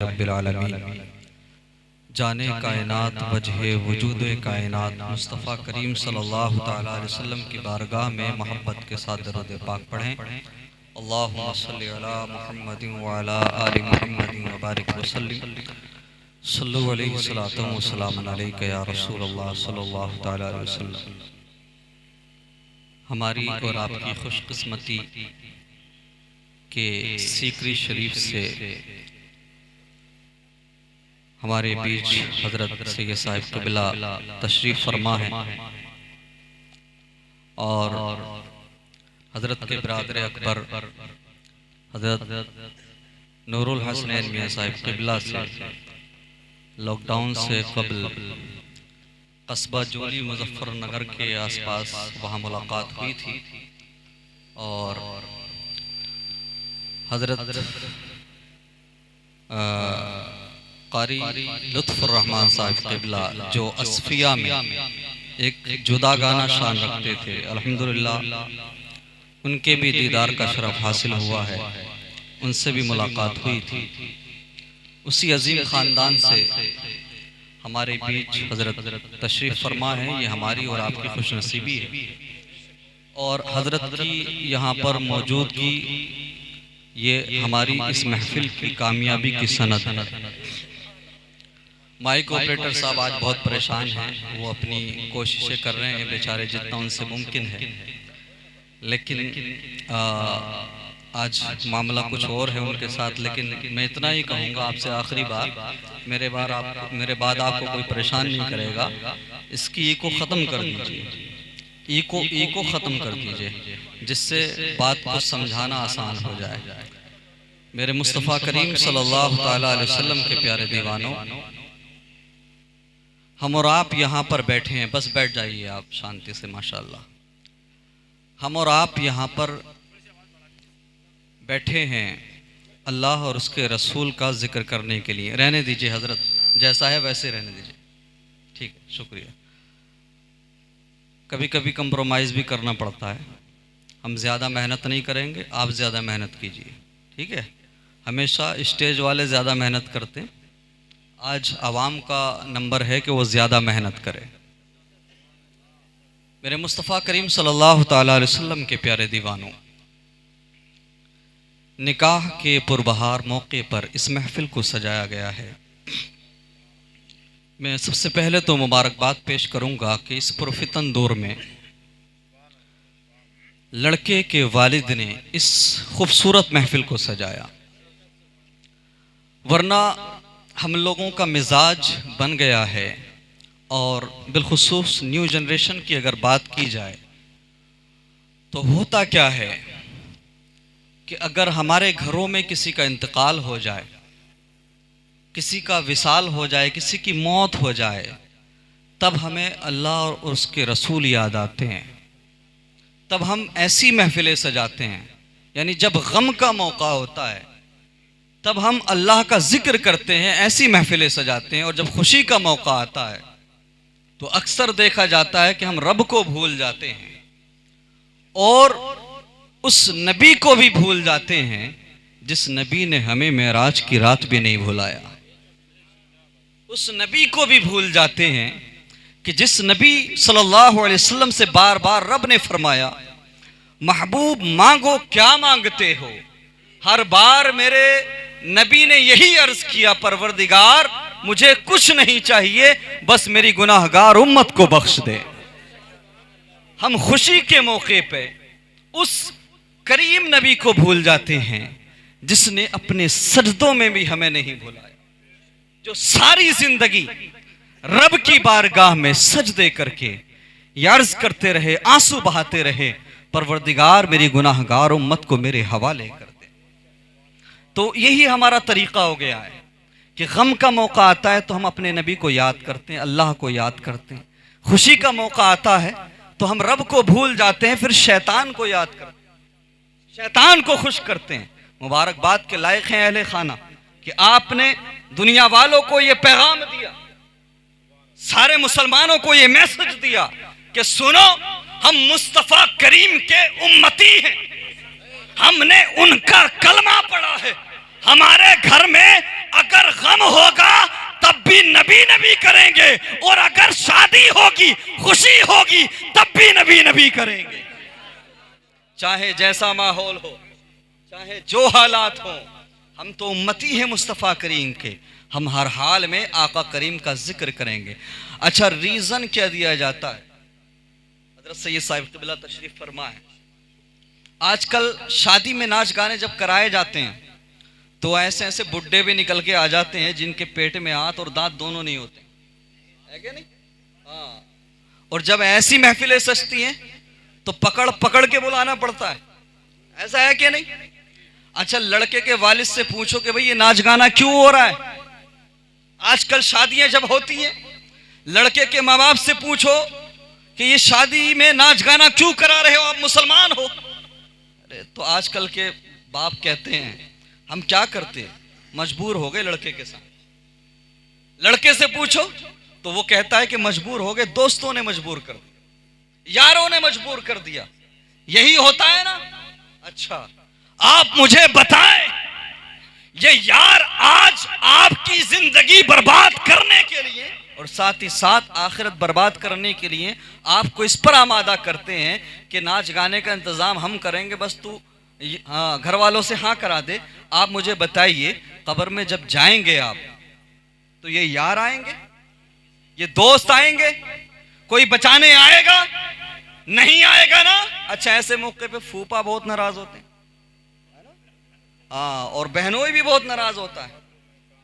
रब्बिल आलमीन। जाने कायनात वजह वजूद कायनात मुस्तफ़ा करीम सल्लल्लाहु तआला अलैहि वसल्लम की बारगाह में मोहब्बत के साथ दरूद पाक पढ़ें। अल्लाहुम्मा सल्लि अला मुहम्मदिन व अला आलि मुहम्मदिन व बारिक व सल्लिम सल्लु अलैहि सलातन व सलामुन अलैका या रसूलल्लाह सल्लल्लाहु तआला अलैहि वसल्लम। हमारी और आपकी खुशकिस्मती के सीकरी शरीफ से हमारे बीच हज़रत सैयद साहिब क़िबला तशरीफ़ फरमा है और हज़रत के बरादर अकबर हज़रत नूरुल हसनैन मियाँ साहिब क़िबला से लॉकडाउन से कबल कस्बा जोली मुज़फ़्फ़रनगर के आसपास वहाँ मुलाकात हुई थी और हज़रत कारी लुत्फ़ुर रहमान साहिब क़िबला जो असफिया में एक जुदा गाना शान रखते थे, अल्हम्दुलिल्लाह उनके भी दीदार का शरफ हासिल हुआ है। उनसे भी मुलाकात हुई थी। उसी अजीम ख़ानदान से हमारे बीच हज़रत तशरीफ़ फरमा है। ये हमारी और आपकी खुशनसीबी है और हज़रत की यहाँ पर मौजूदगी ये हमारी इस महफिल की कामयाबी की सनद है। माइक ऑपरेटर साहब आज बहुत परेशान हैं, वो अपनी कोशिशें कर रहे हैं बेचारे जितना उनसे मुमकिन है, लेकिन आज मामला कुछ और है उनके साथ। लेकिन मैं इतना ही कहूँगा आपसे आखिरी बार, मेरे बाद आपको कोई परेशान नहीं करेगा। इसकी ईको ख़त्म कर दीजिए, ईको ख़त्म कर दीजिए, जिससे बात को समझाना आसान हो जाए। मेरे मुस्तफ़ा करीम सल्लल्लाहु तआला अलैहि वसल्लम के प्यारे दीवानों, हम और आप यहाँ पर बैठे हैं, बस बैठ जाइए आप शांति से माशाअल्लाह। हम और आप यहाँ पर बैठे हैं अल्लाह और उसके रसूल का जिक्र करने के लिए। रहने दीजिए हज़रत, जैसा है वैसे रहने दीजिए, ठीक है, शुक्रिया। कभी कभी कंप्रोमाइज़ भी करना पड़ता है। हम ज़्यादा मेहनत नहीं करेंगे, आप ज़्यादा मेहनत कीजिए, ठीक है। हमेशा स्टेज वाले ज़्यादा मेहनत करते हैं, आज आवाम का नंबर है कि वो ज़्यादा मेहनत करे। मेरे मुस्तफ़ा करीम सल्लल्लाहु तआला अलैहि वसल्लम के प्यारे दीवानों, निकाह के पुरबहार मौके पर इस महफिल को सजाया गया है। मैं सबसे पहले तो मुबारकबाद पेश करूंगा कि इस पुरफितन दौर में लड़के के वालिद ने इस खूबसूरत महफिल को सजाया, वरना हम लोगों का मिजाज बन गया है। और बिलखुसूस न्यू जनरेशन की अगर बात की जाए तो होता क्या है कि अगर हमारे घरों में किसी का इंतकाल हो जाए, किसी का विसाल हो जाए, किसी की मौत हो जाए, तब हमें अल्लाह और उसके रसूल याद आते हैं। तब हम ऐसी महफिलें सजाते हैं, यानी जब गम का मौका होता है तब हम अल्लाह का जिक्र करते हैं, ऐसी महफिलें सजाते हैं। और जब खुशी का मौका आता है तो अक्सर देखा जाता है कि हम रब को भूल जाते हैं और उस नबी को भी भूल जाते हैं जिस नबी ने हमें मेराज की रात भी नहीं भुलाया। उस नबी को भी भूल जाते हैं कि जिस नबी सल्लल्लाहु अलैहि वसल्लम से बार बार रब ने फरमाया, महबूब मांगो क्या मांगते हो। हर बार मेरे नबी ने यही अर्ज किया, परवरदिगार मुझे कुछ नहीं चाहिए, बस मेरी गुनाहगार उम्मत को बख्श दे। हम खुशी के मौके पे उस करीम नबी को भूल जाते हैं जिसने अपने सजदों में भी हमें नहीं भुलाया, जो सारी जिंदगी रब की बारगाह में सजदे करके अर्ज करते रहे, आंसू बहाते रहे, परवरदिगार मेरी गुनाहगार उम्मत को मेरे हवाले कर दे। तो यही हमारा तरीका हो गया है कि गम का मौका आता है तो हम अपने नबी को याद करते हैं, अल्लाह को याद करते हैं। खुशी का मौका आता है तो हम रब को भूल जाते हैं, फिर शैतान को याद करते हैं, शैतान को खुश करते हैं। मुबारकबाद के लायक हैं अहले खाना कि आपने दुनिया वालों को ये पैगाम दिया, सारे मुसलमानों को ये मैसेज दिया कि सुनो, हम मुस्तफ़ा करीम के उम्मती हैं, हमने उनका कलमा पढ़ा है। हमारे घर में अगर अगर गम होगा तब भी नबी नबी करेंगे, और अगर शादी होगी, खुशी होगी, तब भी नबी नबी करेंगे। चाहे जैसा माहौल हो, चाहे जो हालात हो, हम तो उम्मती हैं मुस्तफ़ा करीम के, हम हर हाल में आका करीम का जिक्र करेंगे। अच्छा, रीज़न क्या दिया जाता है? हज़रत सैयद साहिब क़िबला तशरीफ़ फरमा है, आजकल शादी में नाच गाने जब कराए जाते हैं तो ऐसे ऐसे बुड्ढे भी निकल के आ जाते हैं जिनके पेट में हाथ और दांत दोनों नहीं होते, है क्या नहीं? हाँ। और जब ऐसी महफिलें सजती हैं तो पकड़ पकड़ के बुलाना पड़ता है, ऐसा है क्या नहीं? अच्छा, लड़के के वालिद से पूछो कि भाई ये नाच गाना क्यों हो रहा है? आजकल शादियां जब होती हैं, लड़के के माँ बाप से पूछो कि ये शादी में नाच गाना क्यों करा रहे हो, आप मुसलमान हो? अरे तो आजकल के बाप कहते हैं हम क्या करते, मजबूर हो गए लड़के के साथ। लड़के से पूछो तो वो कहता है कि मजबूर हो गए, दोस्तों ने मजबूर कर दिया, यारों ने मजबूर कर दिया, यही होता है ना? अच्छा, आप मुझे बताएं, ये यार आज आपकी जिंदगी बर्बाद करने के लिए और साथ ही साथ आखिरत बर्बाद करने के लिए आपको इस पर आमादा करते हैं कि नाच गाने का इंतजाम हम करेंगे, बस तू हाँ घर वालों से हाँ करा दे। आप मुझे बताइए, कब्र में जब जाएंगे आप तो ये यार आएंगे, ये दोस्त आएंगे, कोई बचाने आएगा? नहीं आएगा ना? अच्छा, ऐसे मौके पे फूफा बहुत नाराज होते हैं, हाँ, और बहनों भी बहुत नाराज होता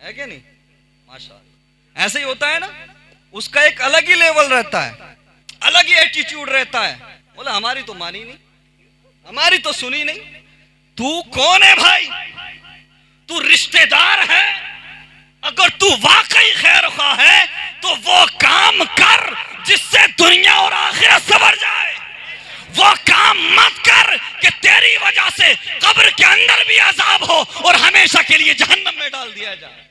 है क्या नहीं? माशाअल्लाह, ऐसे ही होता है ना। उसका एक अलग ही लेवल रहता है, अलग ही एटीट्यूड रहता है। बोला हमारी तो मानी नहीं, हमारी तो सुनी नहीं। तू कौन है भाई? तू रिश्तेदार है? अगर तू वाकई खैर खा है तो वो काम कर जिससे दुनिया और आखिरत सवर जाए। वो काम मत कर कि तेरी वजह से कब्र के अंदर भी अजाब हो और हमेशा के लिए जहन्नम में डाल दिया जाए।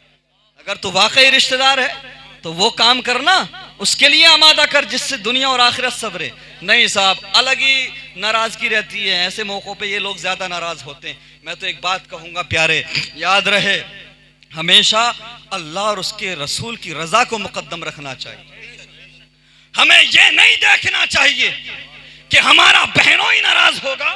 अगर तू वाकई रिश्तेदार है तो वो काम करना, उसके लिए आमादा कर जिससे दुनिया और आखिरत सवरे। नहीं साहब, अलग ही नाराजगी रहती है, ऐसे मौकों पे ये लोग ज्यादा नाराज होते हैं। मैं तो एक बात कहूंगा प्यारे, याद रहे, हमेशा अल्लाह और उसके रसूल की रजा को मुकद्दम रखना चाहिए। हमें ये नहीं देखना चाहिए कि हमारा बहनों ही नाराज होगा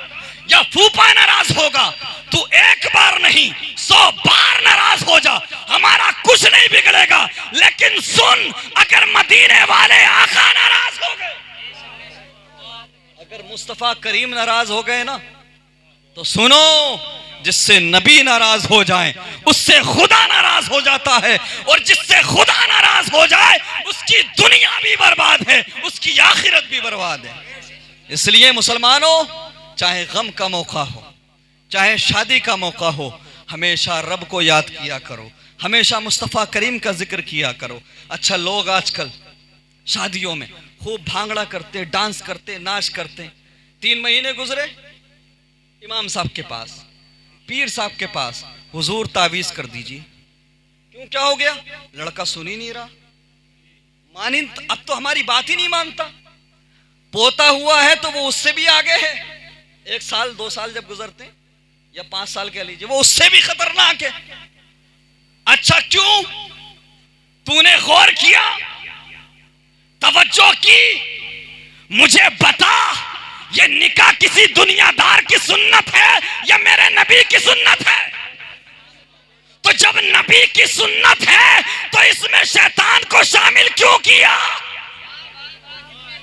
या फूफा नाराज होगा। तू एक बार नहीं 100 बार नाराज हो जा, हमारा कुछ नहीं बिगड़ेगा। लेकिन सुन, अगर मदीने वाले आका नाराज हो गए, अगर मुस्तफा करीम नाराज हो गए ना, तो सुनो, जिससे नबी नाराज हो जाए उससे खुदा नाराज हो जाता है, और जिससे खुदा नाराज हो जाए उसकी दुनिया भी बर्बाद है, उसकी आखिरत भी बर्बाद है। इसलिए मुसलमानों, चाहे गम का मौका हो, चाहे शादी का मौका हो, हमेशा रब को याद किया करो, हमेशा मुस्तफ़ा करीम का जिक्र किया करो। अच्छा, लोग आजकल शादियों में खूब भांगड़ा करते, डांस करते, नाच करते। 3 महीने गुजरे, इमाम साहब के पास, पीर साहब के पास, हुजूर तावीज़ कर दीजिए। क्यों, क्या हो गया? लड़का सुन ही नहीं रहा, मानी, अब तो हमारी बात ही नहीं मानता। पोता हुआ है तो वो उससे भी आगे है, 1 साल 2 साल जब गुजरते हैं, या 5 साल कह लीजिए, वो उससे भी खतरनाक है। अच्छा, क्यों? तूने गौर किया, तवज्जो की? मुझे बता, ये निकाह किसी दुनियादार की सुन्नत है या मेरे नबी की सुन्नत है? तो जब नबी की सुन्नत है तो इसमें शैतान को शामिल क्यों किया?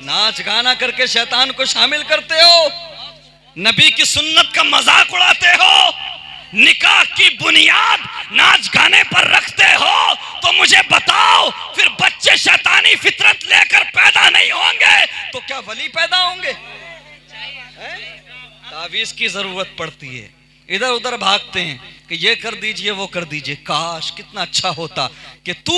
नाच गाना करके शैतान को शामिल करते हो, नबी की सुन्नत का मजाक उड़ाते हो, निकाह की बुनियाद नाच गाने पर रखते हो। तो मुझे बताओ, फिर बच्चे शैतानी फितरत लेकर पैदा नहीं होंगे तो क्या वली पैदा होंगे? तावीज़ की जरूरत पड़ती है, इधर उधर भागते हैं कि ये कर दीजिए, वो कर दीजिए। काश कितना अच्छा होता कि तू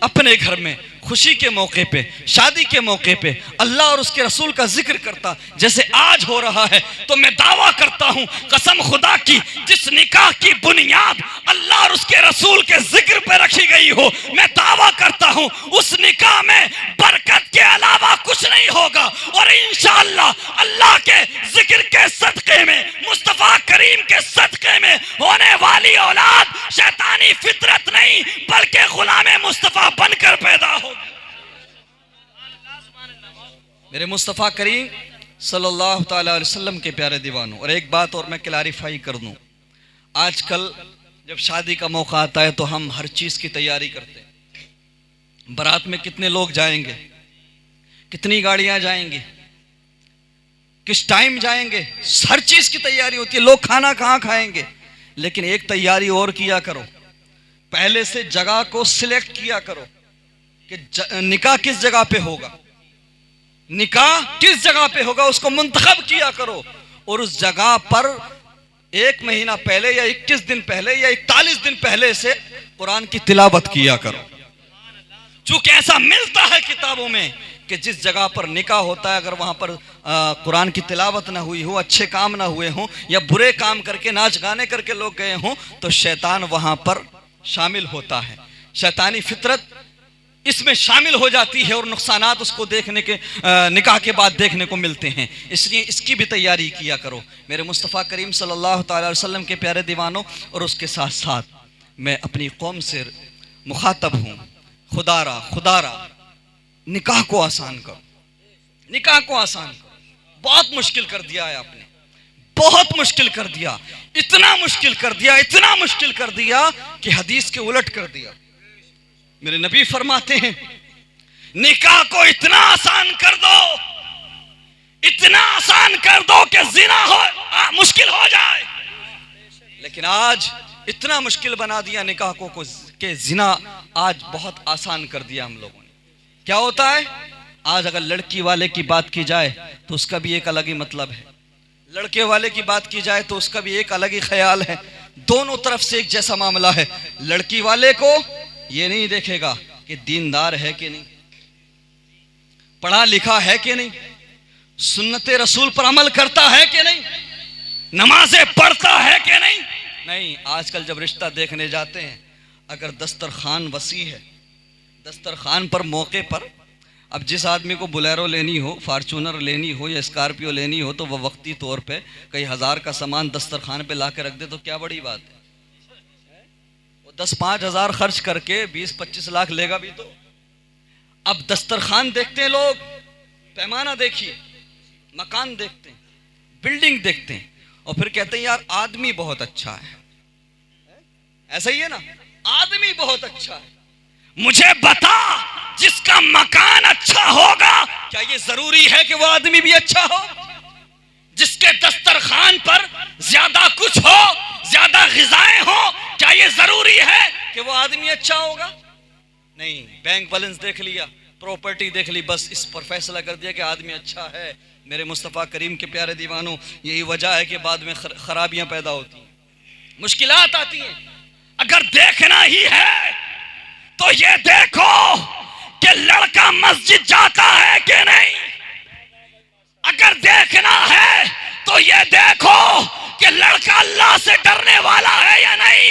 अपने घर में खुशी के मौके पे, शादी के मौके पे अल्लाह और उसके रसूल का जिक्र करता, जैसे आज हो रहा है। तो मैं दावा करता हूं कसम खुदा की, जिस निकाह की बुनियाद अल्लाह और उसके रसूल के जिक्र पे रखी गई हो, मैं दावा करता हूं उस निकाह में बरकत के अलावा कुछ नहीं होगा। और इंशाअल्लाह अल्लाह के जिक्र के सदके में, मुस्तफा करीम के सदके में होने वाली औलाद शैतानी फितरत नहीं नहीं बल्कि गुलाम मुस्तफ़ा बनकर पैदा होगी। मेरे मुस्तफ़ा करीम सल्लल्लाहु अलैहि वसल्लम के प्यारे दीवानों, और एक बात और मैं क्लैरिफाई कर दूं, आजकल जब शादी का मौका आता है तो हम हर चीज़ की तैयारी करते हैं। बारात में कितने लोग जाएंगे, कितनी गाड़ियां जाएंगी, किस टाइम जाएंगे, हर चीज़ की तैयारी होती है। लोग खाना कहाँ खाएंगे, लेकिन एक तैयारी और किया करो, पहले से जगह को सिलेक्ट किया करो कि निकाह किस जगह पे होगा, निकाह किस जगह पे होगा, उसको मुंतखब किया करो। और उस जगह पर 1 महीना पहले या 21 दिन पहले या 41 दिन पहले से कुरान की तिलावत किया करो। चूंकि ऐसा मिलता है किताबों में कि जिस जगह पर निकाह होता है, अगर वहां पर कुरान की तिलावत ना हुई हो, अच्छे काम ना हुए हों, या बुरे काम करके नाच गाने करके लोग गए हों, तो शैतान वहां पर शामिल होता है। शैतानी फितरत इसमें शामिल हो जाती है और नुकसानात उसको देखने के निकाह के बाद देखने को मिलते हैं। इसलिए इसकी भी तैयारी किया करो मेरे मुस्तफ़ा करीम सल्लल्लाहु अलैहि वसल्लम के प्यारे दीवानों। और उसके साथ साथ मैं अपनी कौम से मुखातब हूँ, खुदारा निकाह को आसान करो, निकाह को आसान करो। बहुत मुश्किल कर दिया है आपने, बहुत मुश्किल कर दिया, इतना मुश्किल कर दिया, इतना मुश्किल कर दिया कि हदीस के उलट कर दिया। मेरे नबी फरमाते हैं निकाह को इतना आसान कर दो, इतना आसान कर दो कि जिना हो मुश्किल हो जाए। लेकिन आज इतना मुश्किल बना दिया निकाह को कि जिना आज बहुत आसान कर दिया हम लोगों ने। क्या होता है, आज अगर लड़की वाले की बात की जाए तो उसका भी एक अलग ही मतलब है, लड़के वाले की बात की जाए तो उसका भी एक अलग ही ख्याल है। दोनों तरफ से एक जैसा मामला है। लड़की वाले को ये नहीं देखेगा कि दीनदार है कि नहीं, पढ़ा लिखा है कि नहीं, सुन्नते रसूल पर अमल करता है कि नहीं, नमाजें पढ़ता है कि नहीं। नहीं, आजकल जब रिश्ता देखने जाते हैं, अगर दस्तरखान वसी है, दस्तरखान पर मौके पर अब जिस आदमी को बोलेरो लेनी हो, फार्चूनर लेनी हो या स्कॉर्पियो लेनी हो, तो वह वक्ती तौर पे कई हज़ार का सामान दस्तरखान पे ला के रख दे तो क्या बड़ी बात है। 10-5 हज़ार खर्च करके 20-25 लाख लेगा भी तो। अब दस्तरखान देखते हैं लोग, पैमाना देखिए, मकान देखते हैं, बिल्डिंग देखते हैं, और फिर कहते हैं यार आदमी बहुत अच्छा है। ऐसा ही है ना, आदमी बहुत अच्छा है। मुझे बता, जिसका मकान अच्छा होगा क्या ये जरूरी है कि वो आदमी भी अच्छा हो? जिसके दस्तरखान पर ज्यादा कुछ हो, ज्यादा ग़िज़ाएं हो, क्या ये जरूरी है कि वो आदमी अच्छा होगा? नहीं, बैंक बैलेंस देख लिया, प्रॉपर्टी देख ली, बस इस पर फैसला कर दिया कि आदमी अच्छा है। मेरे मुस्तफ़ा करीम के प्यारे दीवानों, यही वजह है कि बाद में खराबियां पैदा होती हैं, मुश्किलात आती हैं। अगर देखना ही है तो ये देखो कि लड़का मस्जिद जाता है कि नहीं। अगर देखना है तो ये देखो कि लड़का अल्लाह से डरने वाला है या नहीं।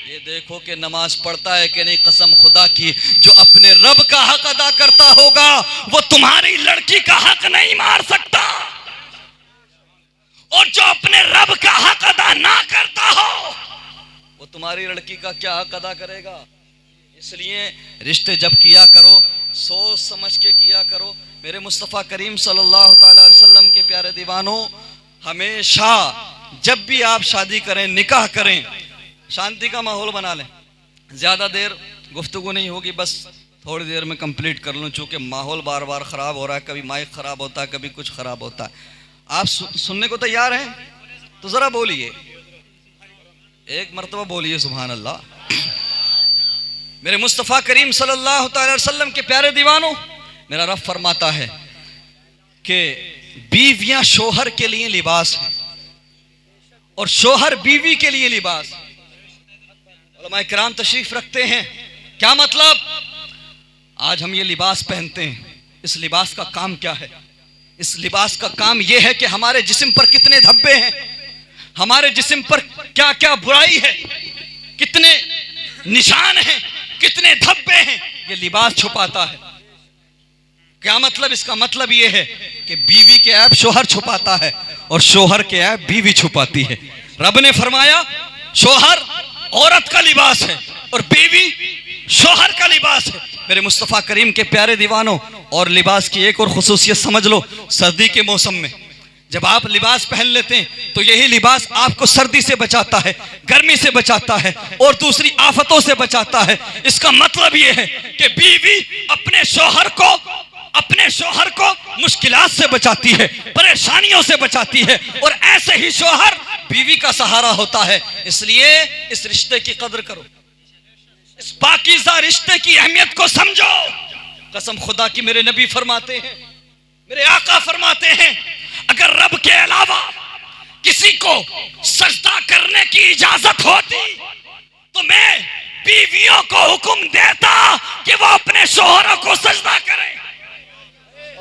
ये देखो कि नमाज पढ़ता है कि नहीं। कसम खुदा की, जो अपने रब का हक अदा करता होगा वो तुम्हारी लड़की का हक नहीं मार सकता, और जो अपने रब का हक अदा ना करता हो वो तुम्हारी लड़की का क्या हक अदा करेगा। इसलिए रिश्ते जब किया करो सोच समझ के किया करो। मेरे मुस्तफ़ा करीम सल्लल्लाहु अलैहि वसल्लम के प्यारे दीवानों, हमेशा जब भी आप शादी करें, निकाह करें, शांति का माहौल बना लें। ज़्यादा देर गुफ्तगू नहीं होगी, बस थोड़ी देर में कंप्लीट कर लूँ, चूँकि माहौल बार बार ख़राब हो रहा है। कभी माइक ख़राब होता है, कभी कुछ ख़राब होता है। आप सुनने को तैयार हैं तो ज़रा बोलिए, एक मरतबा बोलिए सुभान अल्लाह। मेरे मुस्तफ़ा करीम सल्लल्लाहु अलैहि वसल्लम के प्यारे दीवानों, मेरा रब फरमाता है कि बीवियां शोहर के लिए लिबास है और शोहर बीवी के लिए लिबास। उलमा किराम तशरीफ रखते हैं, क्या मतलब? आज हम ये लिबास पहनते हैं, इस लिबास का काम क्या है? इस लिबास का काम यह है कि हमारे जिस्म पर कितने धब्बे हैं, हमारे जिस्म पर क्या क्या बुराई है, कितने निशान हैं, कितने धब्बे हैं, ये लिबास छुपाता है। क्या मतलब? इसका मतलब यह है कि बीवी के ऐब शोहर छुपाता है और शोहर के ऐब बीवी छुपाती है। रब ने फरमाया शोहर औरत का लिबास है, और बीवी शोहर का लिबास है। मेरे मुस्तफ़ा करीम के प्यारे दीवानों, और लिबास की एक और खुसूसियत समझ लो, सर्दी के मौसम में जब आप लिबास पहन लेते हैं तो यही लिबास आपको सर्दी से बचाता है, गर्मी से बचाता है और दूसरी आफतों से बचाता है। इसका मतलब यह है कि बीवी अपने शोहर को मुश्किलात से बचाती है, परेशानियों से बचाती है, और ऐसे ही शोहर बीवी का सहारा होता है। इसलिए इस रिश्ते की कदर करो, इस पाकीज़ा रिश्ते की अहमियत को समझो। कसम खुदा की मेरे नबी फरमाते हैं, मेरे आका फरमाते हैं, अगर रब के अलावा किसी को सजदा करने की इजाजत होती तो मैं बीवियों को हुक्म देता कि वो अपने शोहरों को सजदा करें।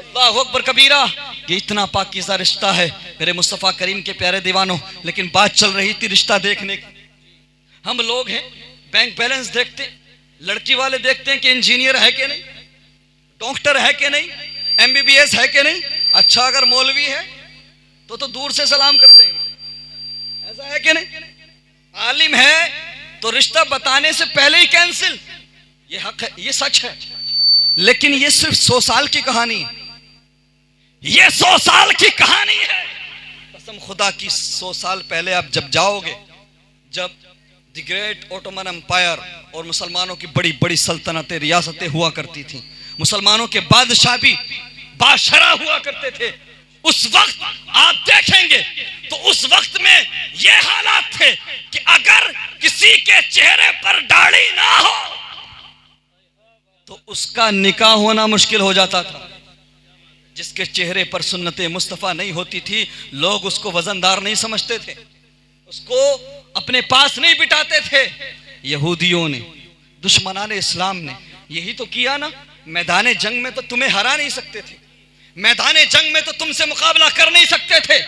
अल्लाहु अकबर कबीरा। ये इतना पाकीज़ा रिश्ता है मेरे मुस्तफ़ा करीम के प्यारे दीवानों। लेकिन बात चल रही थी रिश्ता देखने की। हम लोग हैं बैंक बैलेंस देखते, लड़की वाले देखते हैं कि इंजीनियर है कि नहीं, डॉक्टर है कि नहीं, MBBS है कि नहीं। अच्छा अगर मौलवी है तो दूर से सलाम कर लेंगे, ऐसा है कि नहीं। आलिम है तो रिश्ता बताने से पहले ही कैंसिल। ये हक है, ये सच है। लेकिन ये सिर्फ 100 साल की कहानी है, ये 100 साल की कहानी है। कसम खुदा की 100 साल पहले आप जब जाओगे, जब द ग्रेट ओटोमन एम्पायर और मुसलमानों की बड़ी बड़ी सल्तनतें, रियासतें हुआ करती थी, मुसलमानों के बादशाह भी बादशाह हुआ करते थे, उस वक्त आप देखेंगे तो उस वक्त में ये हालात थे कि अगर किसी के चेहरे पर दाढ़ी ना हो तो उसका निकाह होना मुश्किल हो जाता था। जिसके चेहरे पर सुन्नते मुस्तफ़ा नहीं होती थी, लोग उसको वजनदार नहीं समझते थे, उसको अपने पास नहीं बिठाते थे। यहूदियों ने, दुश्मनाने इस्लाम ने यही तो किया ना। मैदाने जंग में तो तुम्हें हरा नहीं सकते थे, मैदाने जंग में तो तुमसे मुकाबला कर नहीं सकते थे,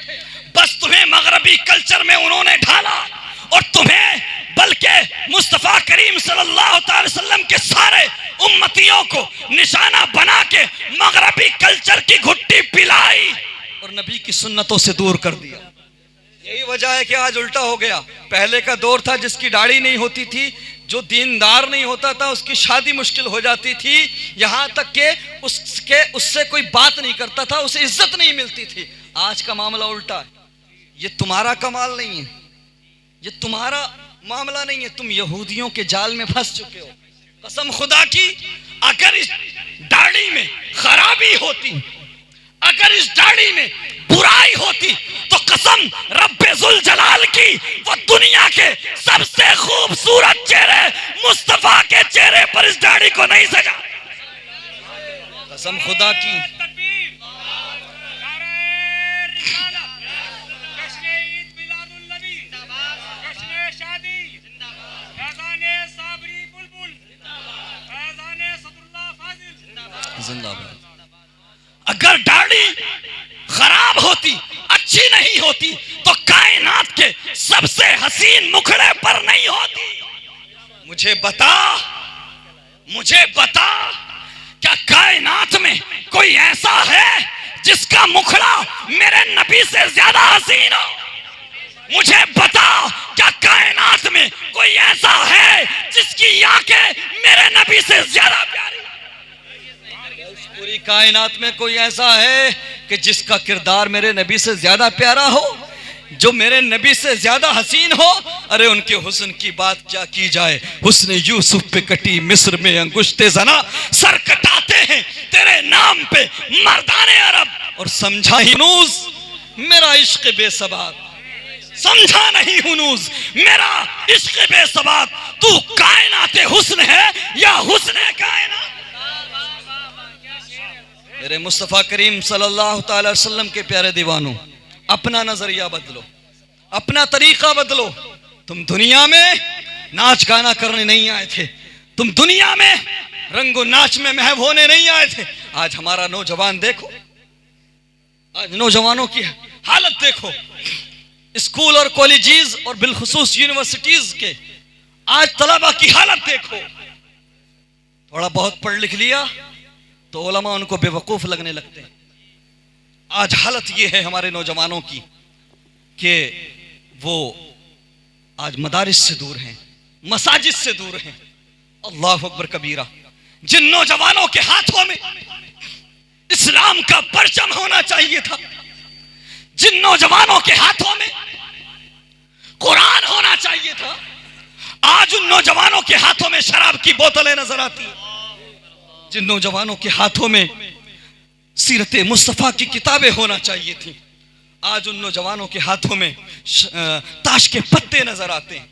बस तुम्हें मगरबी कल्चर में उन्होंने ढाला और तुम्हें, बल्कि मुस्तफ़ा करीम सल्लल्लाहु अलैहि वसल्लम के सारे उम्मतियों को निशाना बना के मगरबी कल्चर की घुट्टी पिलाई और नबी की सुन्नतों से दूर कर दिया। यही वजह है कि आज उल्टा हो गया। पहले का दौर था जिसकी दाढ़ी नहीं होती थी, जो दीनदार नहीं होता था, उसकी शादी मुश्किल हो जाती थी, यहाँ तक कि उससे कोई बात नहीं करता था, उसे इज्जत नहीं मिलती थी। आज का मामला उल्टा है। ये तुम्हारा कमाल नहीं है, ये तुम्हारा मामला नहीं है, तुम यहूदियों के जाल में फंस चुके हो। कसम खुदा की, अगर इस दाढ़ी में खराबी होती, अगर इस दाढ़ी में बुराई होती तो कसम रब्बे जुल जलाल की, वो दुनिया के सबसे खूबसूरत चेहरे मुस्तफा के चेहरे पर इस दाढ़ी को नहीं सजा। कसम खुदा की। अगर दाढ़ी खराब होती, अच्छी नहीं होती तो कायनात के सबसे हसीन मुखड़े पर नहीं होती। मुझे बता क्या कायनात में कोई ऐसा है जिसका मुखड़ा मेरे नबी से ज्यादा हसीन हो? मुझे बता क्या कायनात में कोई ऐसा है जिसकी आंखें मेरे नबी से ज्यादा प्यारी? पूरी कायनात में कोई ऐसा है कि जिसका किरदार मेरे नबी से ज्यादा प्यारा हो, जो मेरे नबी से ज्यादा हसीन हो? अरे उनके हुस्न की बात क्या की जाए। हुस्न यूसुफ पे कटी मिस्र में अंगुश्ते जना, सर कटाते हैं तेरे नाम पे मर्दाने अरब। और समझा हुनूस मेरा इश्क बेसबात, समझा नहीं हुनूस मेरा इश्क बेसबात। तू कायनाते हुस्न है या हुस्न कायनात? मेरे मुस्तफ़ा करीम सल्लल्लाहु अलैहि वसल्लम के प्यारे दीवानों, अपना नजरिया बदलो, अपना तरीका बदलो। तुम दुनिया में नाच गाना करने नहीं आए थे, तुम दुनिया में रंगो नाच में महव होने नहीं आए थे। आज हमारा नौजवान देखो, आज नौजवानों की हालत देखो, स्कूल और कॉलेजेस और बिलखुसूस यूनिवर्सिटीज के आज तलबा की हालत देखो। थोड़ा बहुत पढ़ लिख लिया तो उलमा उनको बेवकूफ लगने लगते हैं। आज हालत ये है हमारे नौजवानों की कि वो आज मदारिस से दूर हैं, मसाजिद से दूर हैं, अल्लाह अकबर कबीरा। जिन नौजवानों के हाथों में इस्लाम का परचम होना चाहिए था, जिन नौजवानों के हाथों में कुरान होना चाहिए था, आज उन नौजवानों के हाथों में शराब की बोतलें नजर आती हैं। जिन नौजवानों के हाथों में सीरत मुस्तफ़ा की किताबें होना चाहिए थी, आज उन नौजवानों के हाथों में ताश के पत्ते नजर आते हैं।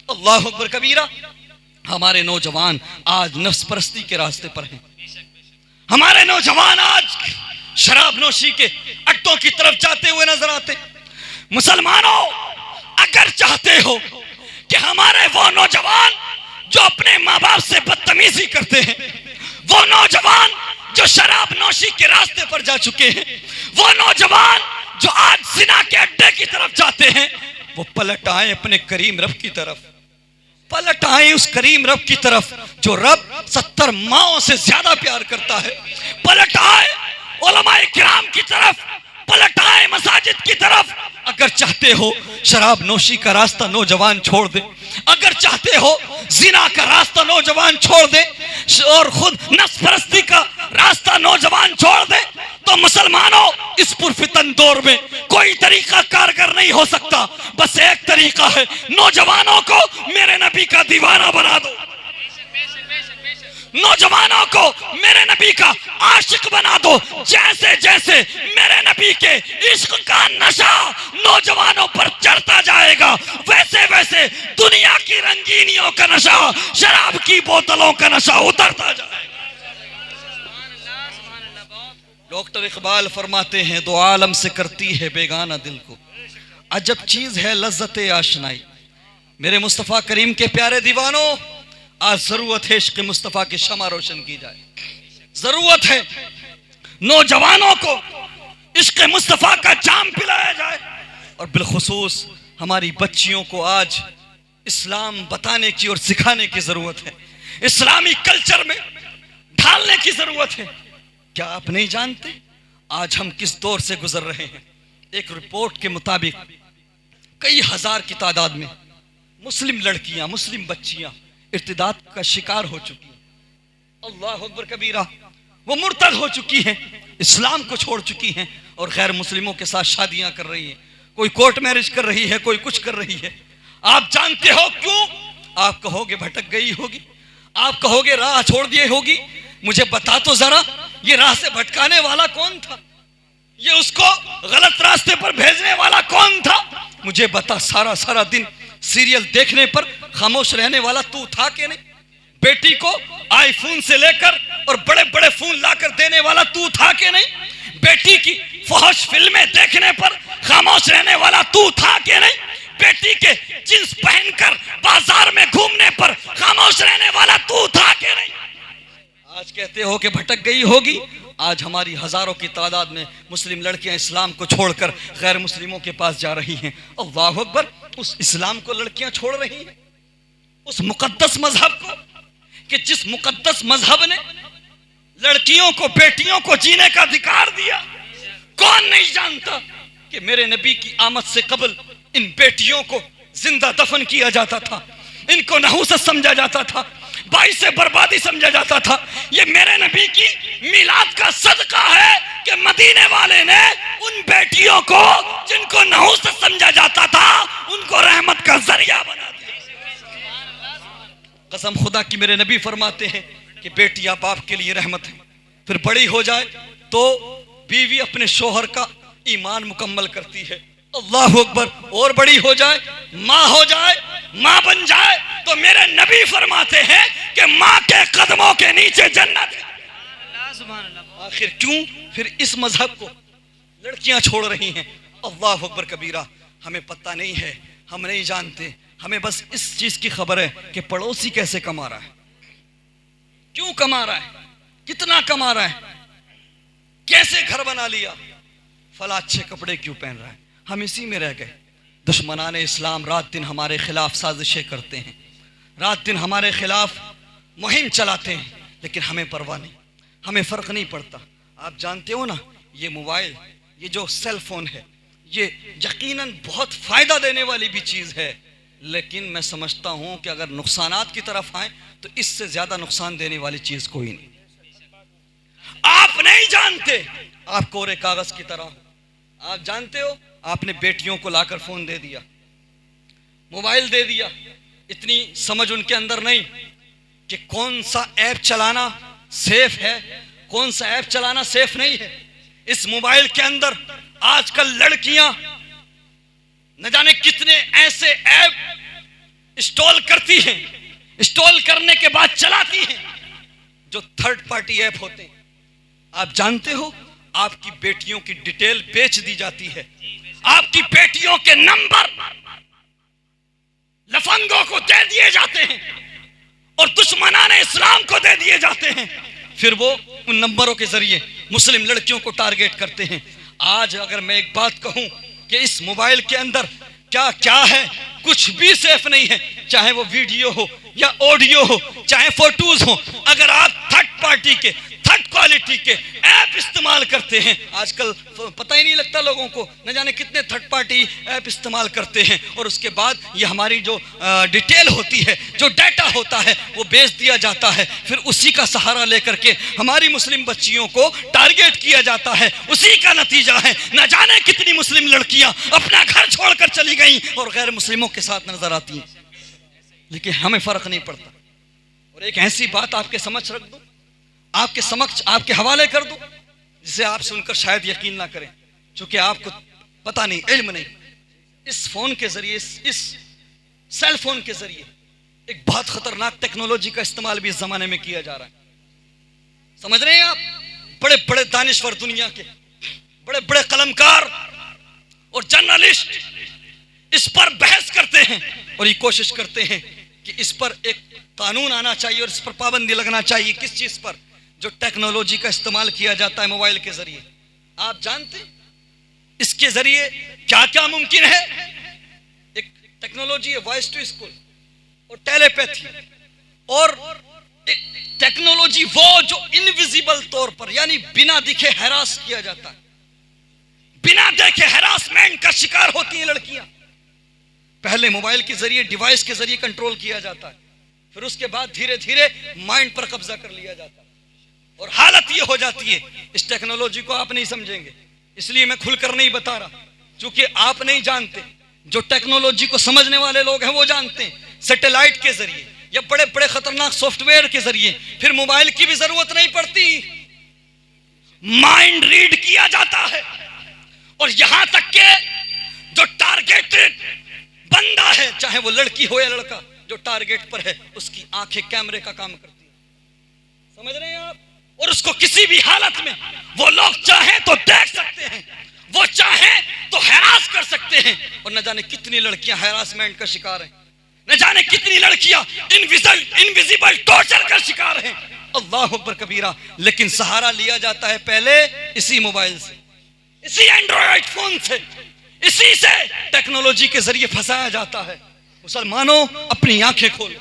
अल्लाह अकबर कबीरा। हमारे नौजवान आज नफ्स परस्ती के रास्ते पर हैं। हमारे नौजवान आज शराब नोशी के अड्डों की तरफ जाते हुए नजर आते। मुसलमानों, अगर चाहते हो कि हमारे वो नौजवान जो अपने माँ बाप से बदतमीजी करते हैं, वो नौजवान जो शराब नोशी के रास्ते पर जा चुके हैं, वो नौजवान जो आज जिना के अड्डे की तरफ जाते हैं, वो पलट आए अपने करीम रब की तरफ, पलट आए उस करीम रब की तरफ जो रब 70 माओं से ज्यादा प्यार करता है। पलट आए उलमाए किराम की तरफ, पलट आए मसाजिद की तरफ। अगर चाहते हो शराब नोशी का रास्ता नौजवान छोड़ दे, अगर चाहते हो जिना का रास्ता नौजवान छोड़ दे और खुद नफ्स परस्ती का रास्ता नौजवान छोड़ दे, तो मुसलमानों, इस पुरफितन दौर में कोई तरीका कारगर नहीं हो सकता। बस एक तरीका है, नौजवानों को मेरे नबी का दीवाना बना दो, नौजवानों को मेरे नबी का आशिक बना दो। जैसे जैसे मेरे नबी के इश्क का नशा नौजवानों पर चढ़ता जाएगा, वैसे वैसे दुनिया की रंगीनियों का नशा, शराब की बोतलों का नशा उतरता जाएगा। डॉक्टर इकबाल फरमाते हैं, दो आलम से करती है बेगाना दिल को, अजब चीज है लज्जत आशनाई। मेरे मुस्तफ़ा करीम के प्यारे दीवानों, आज जरूरत है इश्क मुस्तफ़ा की शमा रोशन की जाए। जरूरत है नौजवानों को इश्क मुस्तफ़ा का जाम पिलाया जाए, और बिलखुसूस हमारी बच्चियों को आज इस्लाम बताने की और सिखाने की जरूरत है, इस्लामी कल्चर में ढालने की जरूरत है। क्या आप नहीं जानते आज हम किस दौर से गुजर रहे हैं? एक रिपोर्ट के मुताबिक कई हजार की तादाद में मुस्लिम लड़कियां, मुस्लिम बच्चियां इर्तिदाद का शिकार हो चुकी हैं। अल्लाह अकबर कबीरा। वो मुर्तद हो चुकी हैं, इस्लाम को छोड़ चुकी हैं और गैर मुस्लिमों के साथ शादियां कर रही हैं। कोई कोर्ट मैरिज कर रही है, कोई कुछ कर रही है। आप जानते हो क्यों? आप कहोगे भटक गई होगी, आप कहोगे राह छोड़ दिए होगी। मुझे बता तो जरा, ये राह से भटकाने वाला कौन था? ये उसको गलत रास्ते पर भेजने वाला कौन था? मुझे बता। सारा सारा दिन सीरियल देखने पर खामोश रहने वाला तू था कि नहीं? बेटी को आईफोन से लेकर और बड़े बड़े फोन लाकर देने वाला तू था कि नहीं? बेटी की फहश फिल्में देखने पर खामोश रहने वाला तू था कि नहीं? बेटी के जींस पहनकर बाजार में घूमने पर खामोश रहने वाला तू था कि नहीं? आज कहते हो कि भटक गई होगी। आज हमारी हजारों की तादाद में मुस्लिम लड़कियां इस्लाम को छोड़कर गैर मुस्लिमों के पास जा रही हैं। अल्लाह अकबर। उस इस्लाम को लड़कियां छोड़ रही हैं, उस मुकद्दस मजहब को, कि जिस मुकद्दस मजहब ने लड़कियों को, बेटियों को जीने का अधिकार दिया। कौन नहीं जानता कि मेरे नबी की आमद से कबल इन बेटियों को जिंदा दफन किया जाता था, इनको नहूसत समझा जाता था, बाइस से बर्बादी समझा जाता था। ये मेरे नबी की मिलाद का सदका है कि मदीने वाले ने उन बेटियों को जिनको नहूसत समझा जाता था, उनको रहमत का जरिया बना दिया। कसम खुदा की मेरे नबी फरमाते हैं कि बेटियां बाप के लिए रहमत है। फिर बड़ी हो जाए तो बीवी अपने शोहर का ईमान मुकम्मल करती है। अल्लाह अकबर। और बड़ी हो जाए, माँ हो जाए, माँ बन जाए, तो मेरे नबी फरमाते हैं कि माँ के कदमों के नीचे जन्नत है। आखिर क्यों फिर इस मजहब को लड़कियां छोड़ रही हैं? अल्लाह अकबर कबीरा। हमें पता नहीं है, हम नहीं जानते। हमें बस इस चीज की खबर है कि पड़ोसी कैसे कमा रहा है, क्यों कमा रहा है, कितना कमा रहा है, कैसे घर बना लिया, फला अच्छे कपड़े क्यों पहन रहा है। हम इसी में रह गए। दुश्मनाने इस्लाम रात दिन हमारे खिलाफ साजिशें करते हैं, रात दिन हमारे खिलाफ मुहिम चलाते हैं, लेकिन हमें परवाह नहीं, हमें फ़र्क नहीं पड़ता। आप जानते हो ना, ये मोबाइल, ये जो सेल फोन है, ये यकीनन बहुत फ़ायदा देने वाली भी चीज़ है, लेकिन मैं समझता हूं कि अगर नुकसानात की तरफ आए तो इससे ज्यादा नुकसान देने वाली चीज कोई नहीं। आप नहीं जानते, आप कोरे कागज की तरह हो। आप जानते हो, आपने बेटियों को लाकर फोन दे दिया, मोबाइल दे दिया, इतनी समझ उनके अंदर नहीं कि कौन सा ऐप चलाना सेफ है, कौन सा ऐप चलाना सेफ नहीं है। इस मोबाइल के अंदर आजकल लड़कियां न जाने कितने ऐसे ऐप इंस्टॉल करती हैं, इंस्टॉल करने के बाद चलाती हैं जो थर्ड पार्टी ऐप होते हैं। आप जानते हो, आपकी बेटियों की डिटेल बेच दी जाती है, आपकी बेटियों के नंबर लफंगों को दे दिए जाते हैं और दुश्मनाने इस्लाम को दे दिए जाते हैं। फिर वो उन नंबरों के जरिए मुस्लिम लड़कियों को टारगेट करते हैं। आज अगर मैं एक बात कहूं कि इस मोबाइल के अंदर क्या क्या है, कुछ भी सेफ नहीं है, चाहे वो वीडियो हो या ऑडियो हो, चाहे फोटोज हो। अगर आप थर्ड पार्टी के, थर्ड क्वालिटी के ऐप इस्तेमाल करते हैं, आजकल पता ही नहीं लगता लोगों को, न जाने कितने थर्ड पार्टी ऐप इस्तेमाल करते हैं, और उसके बाद ये हमारी जो डिटेल होती है, जो डाटा होता है, वो बेच दिया जाता है। फिर उसी का सहारा लेकर के हमारी मुस्लिम बच्चियों को टारगेट किया जाता है। उसी का नतीजा है न जाने कितनी मुस्लिम लड़कियां अपना घर छोड़कर चली गई और गैर मुस्लिमों के साथ नजर आती हैं, लेकिन हमें फर्क नहीं पड़ता। और एक ऐसी बात आपके समक्ष रख दूं, आपके समक्ष, आपके हवाले कर दूं, जिसे आप सुनकर शायद यकीन ना करें, क्योंकि आपको पता नहीं, इल्म नहीं। इस फोन के जरिए, इस सेल फोन के जरिए एक बहुत खतरनाक टेक्नोलॉजी का इस्तेमाल भी इस जमाने में किया जा रहा है। समझ रहे हैं आप? बड़े बड़े दानिश्वर दुनिया के, बड़े बड़े कलमकार और जर्नलिस्ट इस पर बहस करते हैं और ये कोशिश करते हैं कि इस पर एक कानून आना चाहिए और इस पर पाबंदी लगना चाहिए। किस चीज पर? जो टेक्नोलॉजी का इस्तेमाल किया जाता है मोबाइल के जरिए। आप जानते इसके जरिए क्या क्या मुमकिन है? एक टेक्नोलॉजी है वॉइस टू स्कूल और टेलीपैथी, और एक टेक्नोलॉजी वो जो इनविजिबल तौर पर, यानी बिना दिखे हैरास किया जाता है, बिना देखे हैरासमेंट का शिकार होती हैं लड़कियां। पहले मोबाइल के जरिए, डिवाइस के जरिए कंट्रोल किया जाता है, फिर उसके बाद धीरे धीरे माइंड पर कब्जा कर लिया जाता है, और हालत ये हो जाती है। इस टेक्नोलॉजी को आप नहीं समझेंगे, इसलिए मैं खुलकर नहीं बता रहा, क्योंकि आप नहीं जानते। जो टेक्नोलॉजी को समझने वाले लोग हैं वो जानते हैं। सैटेलाइट के जरिए या बड़े बड़े खतरनाक सॉफ्टवेयर के जरिए, फिर मोबाइल की भी जरूरत नहीं पड़ती, माइंड रीड किया जाता है। और यहां तक के जो टारगेटेड बंदा है, चाहे वो लड़की हो या लड़का, जो टारगेट पर है, उसकी आंखें कैमरे का काम करती है। समझ रहे हैं आप? और उसको किसी भी हालत में वो लोग चाहे तो देख सकते हैं, वो चाहे तो हैरास कर सकते हैं। और न जाने कितनी लड़कियां हैरासमेंट का शिकार हैं, न जाने कितनी लड़कियां इनविजिबल टॉर्चर का शिकार हैं। अल्लाह अकबर कबीरा। लेकिन सहारा लिया जाता है पहले इसी मोबाइल से, इसी एंड्रॉइड फोन से, इसी से टेक्नोलॉजी के जरिए फंसाया जाता है। मुसलमानों, अपनी आंखें खोलो,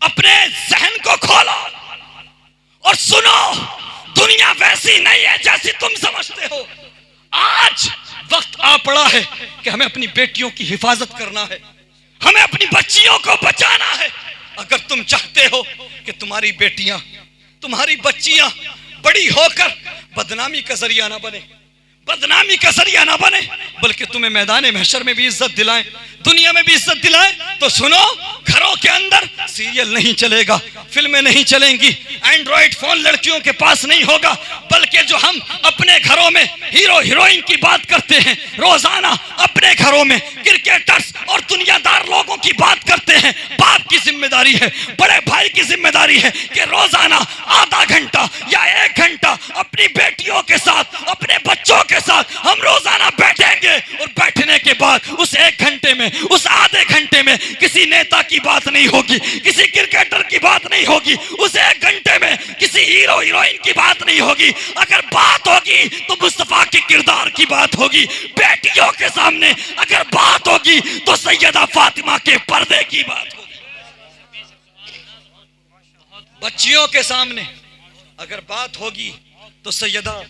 अपने जहन को खोलो और सुनो, दुनिया वैसी नहीं है जैसी तुम समझते हो। आज वक्त आ पड़ा है कि हमें अपनी बेटियों की हिफाजत करना है, हमें अपनी बच्चियों को बचाना है। अगर तुम चाहते हो कि तुम्हारी बेटियां, तुम्हारी बच्चियां बड़ी होकर बदनामी का जरिया ना बने, बदनामी का जरिया ना बने, बल्कि तुम्हें मैदान महशर में भी इज्जत दिलाएं, दुनिया में भी इज्जत दिलाएं, तो सुनो, घरों के अंदर सीरियल नहीं चलेगा, फिल्में नहीं चलेंगी, एंड्रॉइड फोन लड़कियों के पास नहीं होगा, बल्कि जो हम अपने घरों में हीरो हीरोइन की बात करते हैं, रोजाना अपने घरों में क्रिकेटर्स और दुनियादार लोगों की बात करते हैं। बाप की जिम्मेदारी है, बड़े भाई की जिम्मेदारी है कि रोजाना आधा घंटा या 1 घंटा अपनी बेटियों के साथ, अपने बच्चों के साथ हम रोजाना बैठेंगे। और बैठने के बाद उस 1 घंटे में, उस आधे घंटे में किसी नेता की बात नहीं होगी, किसी क्रिकेटर की बात नहीं होगी, उस 1 घंटे में किसी हीरो हीरोइन की बात नहीं होगी। अगर बात होगी तो मुस्तफा के किरदार की बात होगी। बेटियों के सामने अगर बात होगी तो सैयदा फातिमा के पर्दे की बात होगी। बच्चियों के सामने अगर बात होगी तो सैयदा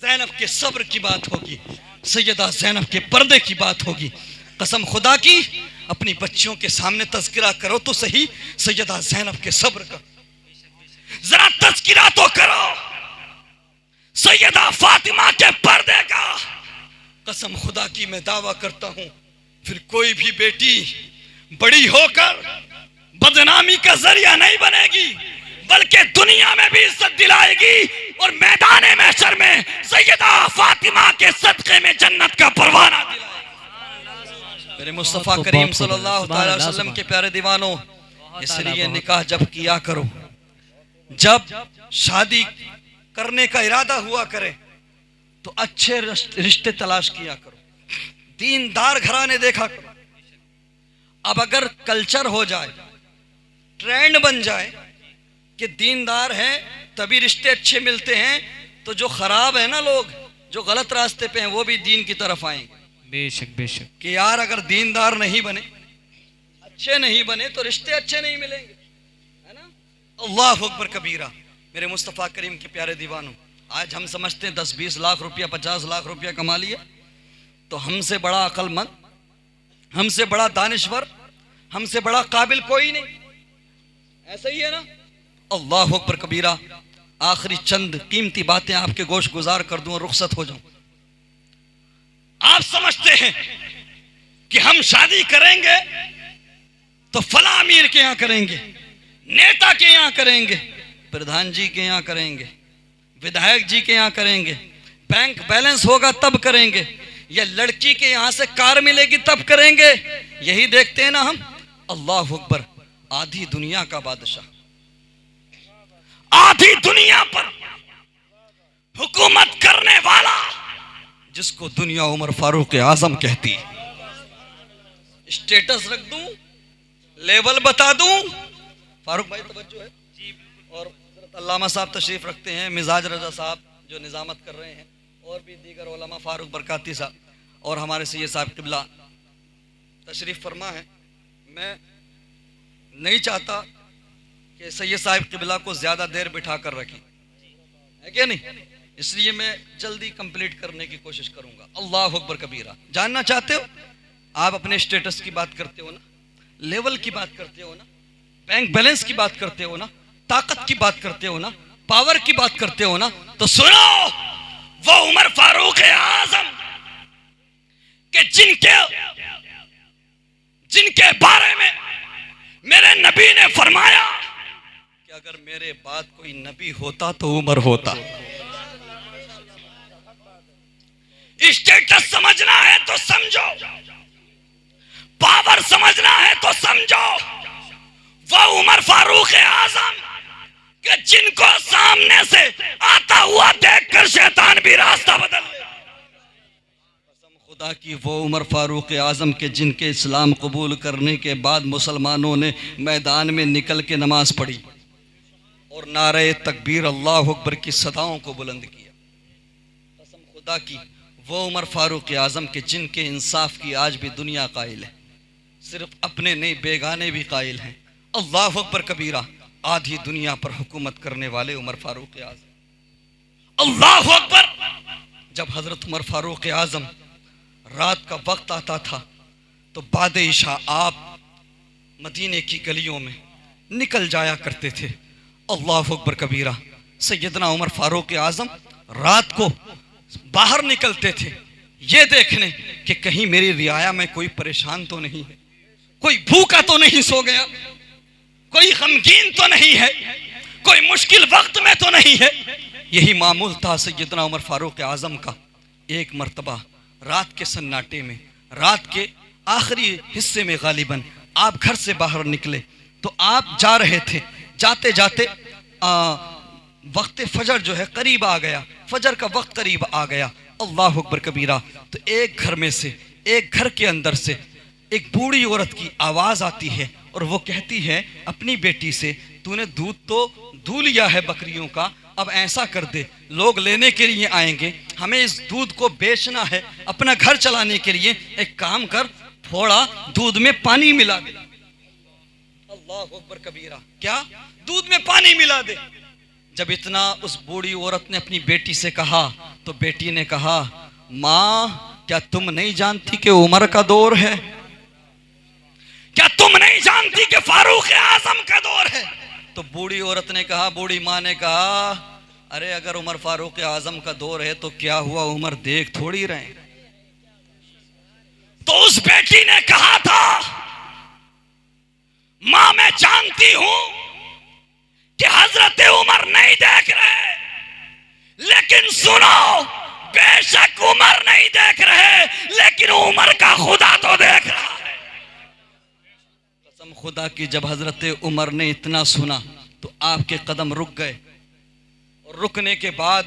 ज़ैनब के सब्र की बात होगी, सैयदा ज़ैनब के पर्दे की बात होगी। कसम खुदा की, अपनी बच्चियों के सामने तज़किरा करो तो सही सैयदा ज़ैनब के सब्र का, जरा तज़किरा तो करो सैयदा फातिमा के पर्दे का। कसम खुदा की मैं दावा करता हूं फिर कोई भी बेटी बड़ी होकर बदनामी का जरिया नहीं बनेगी, बल्कि दुनिया में भी इज्जत दिलाएगी और मैदान महशर में सैयदा फातिमा के सदक़े में जन्नत का परवाना दिलाएगी। मेरे मुस्तफ़ा करीम सल्लल्लाहु अलैहि वसल्लम के प्यारे दीवानों, इसलिए निकाह जब किया करो, जब शादी करने का इरादा हुआ करे तो अच्छे रिश्ते तलाश किया करो, दीनदार घराने देखा करो। अब अगर कल्चर हो जाए, ट्रेंड बन जाए कि दीनदार हैं तभी रिश्ते अच्छे मिलते हैं, तो जो खराब है ना, लोग जो गलत रास्ते पे हैं वो भी दीन की तरफ आएंगे। बेशक बेशक कि यार अगर दीनदार नहीं बने, अच्छे नहीं बने तो रिश्ते अच्छे नहीं मिलेंगे, है ना। अल्लाह अकबर कबीरा। मेरे मुस्तफ़ा करीम के प्यारे दीवानों, आज हम समझते हैं 10-20 लाख रुपया 50 लाख रुपया कमा लिया तो हमसे बड़ा अक्लमंद, हमसे बड़ा दानिश्वर, हमसे बड़ा काबिल कोई नहीं, ऐसा ही है ना। अल्लाह अकबर कबीरा। आखिरी चंद कीमती बातें आपके गोश गुजार कर दूं और रुखसत हो जाऊं। आप समझते हैं कि हम शादी करेंगे तो फला अमीर के यहां करेंगे, नेता के यहां करेंगे, प्रधान जी के यहां करेंगे, विधायक जी के यहां करेंगे, बैंक बैलेंस होगा तब करेंगे, या लड़की के यहां से कार मिलेगी तब करेंगे। यही देखते हैं ना हम। अल्लाह अकबर। आधी दुनिया का बादशाह, आधी दुनिया पर हुकूमत करने वाला, जिसको दुनिया उमर फारूक आजम कहती है। स्टेटस रख दूं, लेवल बता दूं। फारूक भाई तवज्जो है। और अल्लामा साहब तशरीफ रखते हैं, मिजाज रजा साहब जो निजामत कर रहे हैं, और भी दीगर उलमा, फारूक बरकाती साहब और हमारे सैयद साहब किबला तशरीफ फरमा है। मैं नहीं चाहता कि सैयद साहब किबला को ज़्यादा देर बिठा कर रखें, है क्या नहीं, इसलिए मैं जल्दी कंप्लीट करने की कोशिश करूंगा। अल्लाह अकबर कबीरा। जानना चाहते हो? आप अपने स्टेटस की बात करते हो ना, लेवल की बात करते हो ना, बैंक बैलेंस की बात करते हो ना, ताकत की बात करते हो ना, पावर की बात करते हो ना, तो सुनो, वो उमर फारूक आजम के जिनके बारे में मेरे नबी ने फरमाया कि अगर मेरे बाद कोई नबी होता तो उमर होता। स्टेटस समझना है तो समझो, पावर समझना है तो समझो। वो उमर फारूक आजम कि जिनको सामने से आता हुआ देखकर शैतान भी रास्ता बदल ले। कसम खुदा की, वो उमर फारूक आजम के जिनके इस्लाम कबूल करने के बाद मुसलमानों ने मैदान में निकल के नमाज पढ़ी और नारे तकबीर अल्लाह अकबर की सदाओं को बुलंद किया। कसम खुदा की, वो उमर फारूक आजम के जिनके इंसाफ की आज भी दुनिया कायल है, सिर्फ अपने नहीं बेगाने भी कायल हैं। अल्लाह अकबर कबीरा। आधी दुनिया पर हुकूमत करने वाले उमर फारूक आजम। अल्लाह अकबर। जब हजरत उमर फारूक आजम रात का वक्त आता था तो बाद इशा आप मदीने की गलियों में निकल जाया करते थे। अल्लाह अकबर कबीरा। सैयदना उमर फारूक आजम रात को बाहर निकलते थे ये देखने कि कहीं मेरी रियाया में कोई परेशान तो नहीं है, कोई भूखा तो नहीं सो गया, कोई गमगीन तो नहीं है, कोई मुश्किल वक्त में तो नहीं है। यही मामूल था सैयदना उमर फारूक आजम का। एक मर्तबा रात के सन्नाटे में, रात के आखिरी हिस्से में गालिबन आप घर से बाहर निकले तो आप जा रहे थे, जाते जाते वक्त फजर जो है करीब आ गया, फजर का वक्त करीब आ गया। अल्लाह अकबर कबीरा। तो एक घर में से, एक घर के अंदर से एक बूढ़ी औरत की आवाज़ आती है और वो कहती है अपनी बेटी से, तूने दूध तो दू लिया है बकरियों का, अब ऐसा कर दे, लोग लेने के लिए आएंगे, हमें इस दूध को बेचना है अपना घर चलाने के लिए, एक काम कर, थोड़ा दूध में पानी मिला दे। अल्लाह अकबर कबीरा। क्या? दूध में पानी मिला दे। जब इतना उस बूढ़ी औरत ने अपनी बेटी से कहा तो बेटी ने कहा, माँ क्या तुम नहीं जानती कि उमर का दौर है? क्या तुम नहीं जानती कि फारूक आजम का दौर है? तो बूढ़ी औरत ने कहा, बूढ़ी माँ ने कहा, अरे अगर उमर फारूक आजम का दौर है तो क्या हुआ, उमर देख थोड़ी रहे। तो उस बेटी ने कहा था, मां मैं जानती हूं कि हजरत उमर नहीं देख रहे, लेकिन सुनो, बेशक उमर नहीं देख रहे, लेकिन उमर का खुदा तो देख रहा है। कसम खुदा की, जब हजरत उमर ने इतना सुना तो आपके कदम रुक गए, और रुकने के बाद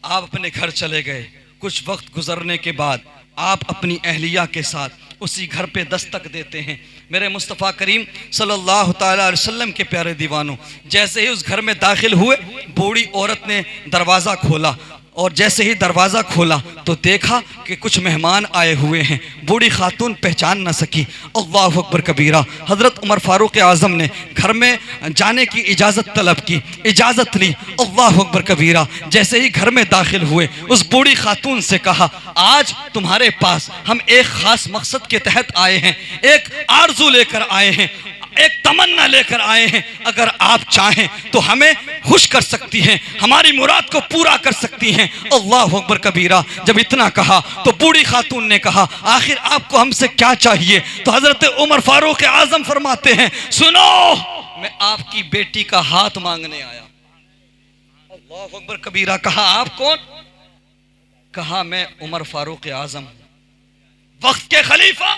आप अपने घर चले गए। कुछ वक्त गुजरने के बाद आप अपनी अहलिया के साथ उसी घर पे दस्तक देते हैं। मेरे मुस्तफ़ा करीम सल्लल्लाहु ताला अलैहि वसल्लम के प्यारे दीवानों, जैसे ही उस घर में दाखिल हुए, बूढ़ी औरत ने दरवाज़ा खोला, और जैसे ही दरवाज़ा खोला तो देखा कि कुछ मेहमान आए हुए हैं। बूढ़ी खातून पहचान न सकी। अल्लाह अकबर कबीरा। हज़रत उमर फ़ारूक आज़म ने घर में जाने की इजाज़त तलब की, इजाज़त ली। अल्लाह अकबर कबीरा। जैसे ही घर में दाखिल हुए, उस बूढ़ी खातून से कहा, आज तुम्हारे पास हम एक ख़ास मकसद के तहत आए हैं, एक आरज़ू लेकर आए हैं, एक तमन्ना लेकर आए हैं। अगर आप चाहें तो हमें खुश कर सकती हैं, हमारी मुराद को पूरा कर सकती हैं। अल्लाह अकबर कबीरा। जब इतना कहा तो बूढ़ी खातून ने कहा, आखिर आपको हमसे क्या चाहिए? तो हजरत उमर फारूक आजम फरमाते हैं, सुनो, मैं आपकी बेटी का हाथ मांगने आया। अल्लाह अकबर कबीरा। कहा, आप कौन? कहा, मैं उमर फारूक आजम, वक्त के खलीफा।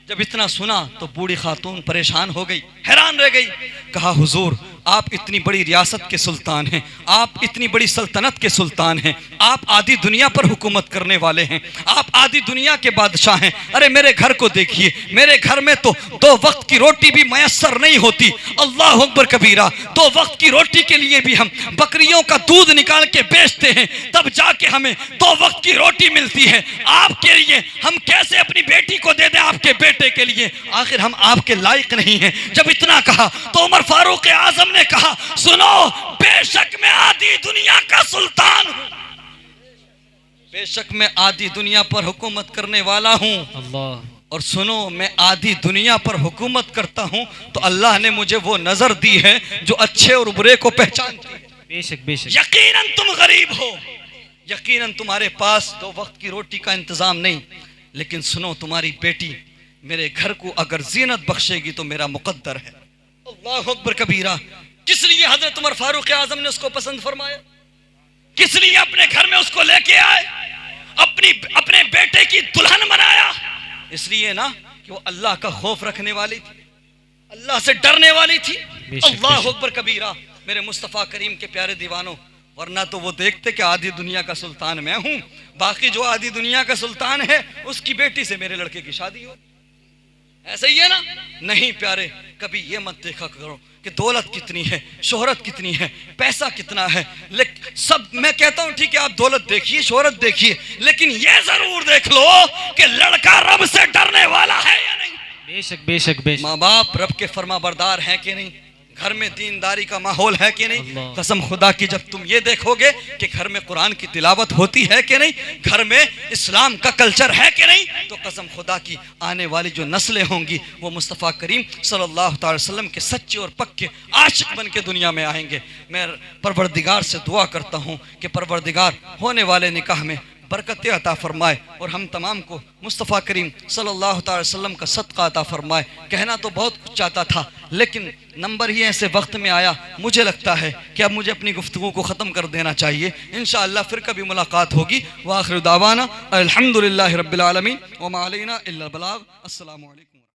जब इतना सुना तो बूढ़ी खातून परेशान हो गई, हैरान रह गई। कहा, हुजूर, आप इतनी बड़ी रियासत के सुल्तान हैं, आप इतनी बड़ी सल्तनत के सुल्तान हैं, आप आधी दुनिया पर हुकूमत करने वाले हैं, आप आधी दुनिया के बादशाह हैं। अरे मेरे घर को देखिए, मेरे घर में तो 2 वक्त की रोटी भी मयस्सर नहीं होती। अल्लाह अकबर कबीरा। 2 वक्त की रोटी के लिए भी हम बकरियों का दूध निकाल के बेचते हैं, तब जाके हमें 2 वक्त की रोटी मिलती है। आपके लिए हम कैसे अपनी बेटी को दे दें, आपके बेटे के लिए? आखिर हम आपके लायक नहीं हैं। जब इतना कहा तो उमर फारूक आजम ने कहा, सुनो, बेशक मैं आधी दुनिया का सुल्तान हूं, बेशक मैं आधी दुनिया पर हुकूमत करने वाला हूं। अल्लाह। और सुनो, मैं आधी दुनिया पर हुकूमत करता हूं तो अल्लाह ने मुझे वो नजर दी है जो अच्छे और बुरे को पहचानती है। बेशक बेशक। यकीनन तुम गरीब हो, यकीनन तुम्हारे पास 2 वक्त की रोटी का इंतजाम नहीं, लेकिन सुनो, तुम्हारी बेटी मेरे घर को अगर जीनत बख्शेगी तो मेरा मुकद्दर है। अल्लाह अकबर कबीरा। किस लिए हजरत उमर फारूक आजम ने उसको पसंद फरमाया? किस लिए अपने घर में उसको लेके आए, अपने बेटे की दुल्हन बनाया? इसलिए ना कि वो अल्लाह का खौफ रखने वाली थी, अल्लाह से डरने वाली थी। अल्लाह अकबर कबीरा। मेरे मुस्तफ़ा करीम के प्यारे दीवानों, वरना तो वो देखते कि आधी दुनिया का सुल्तान मैं हूं, बाकी जो आधी दुनिया का सुल्तान है उसकी बेटी से मेरे लड़के की शादी हो। ऐसा ही है ना? नहीं प्यारे, कभी ये मत देखा करो कि दौलत कितनी है, शोहरत कितनी है, पैसा कितना है। लेकिन सब मैं कहता हूं ठीक है, आप दौलत देखिए, शोहरत देखिए, लेकिन ये जरूर देख लो कि लड़का रब से डरने वाला है या नहीं। बेशक बेशक बेशक। माँ बाप रब के फरमाबरदार हैं कि नहीं, घर में दीनदारी का माहौल है कि नहीं। कसम खुदा की, जब तुम ये देखोगे कि घर में कुरान की तिलावत होती है कि नहीं, घर में इस्लाम का कल्चर है कि नहीं, तो कसम खुदा की आने वाली जो नस्लें होंगी वो मुस्तफ़ा करीम सल्लल्लाहु अलैहि वसल्लम के सच्चे और पक्के आशिक बन के दुनिया में आएंगे। मैं परवरदिगार से दुआ करता हूँ कि परवरदिगार होने वाले निकाह में बरकतें अता फरमाए और हम तमाम को मुस्तफ़ा करीम सल्लल्लाहु अलैहि वसल्लम का सदका अता फरमाए। कहना तो बहुत कुछ चाहता था, लेकिन नंबर ही ऐसे वक्त में आया, मुझे लगता है कि अब मुझे अपनी गुफ्तगू को ख़त्म कर देना चाहिए। इंशाअल्लाह फिर कभी मुलाकात होगी। व आखिर दावाना अल्हम्दुलिल्लाहि रब्बिल आलमीन व मा अलैना इल्लल बलाग। अस्सलामु अलैकुम।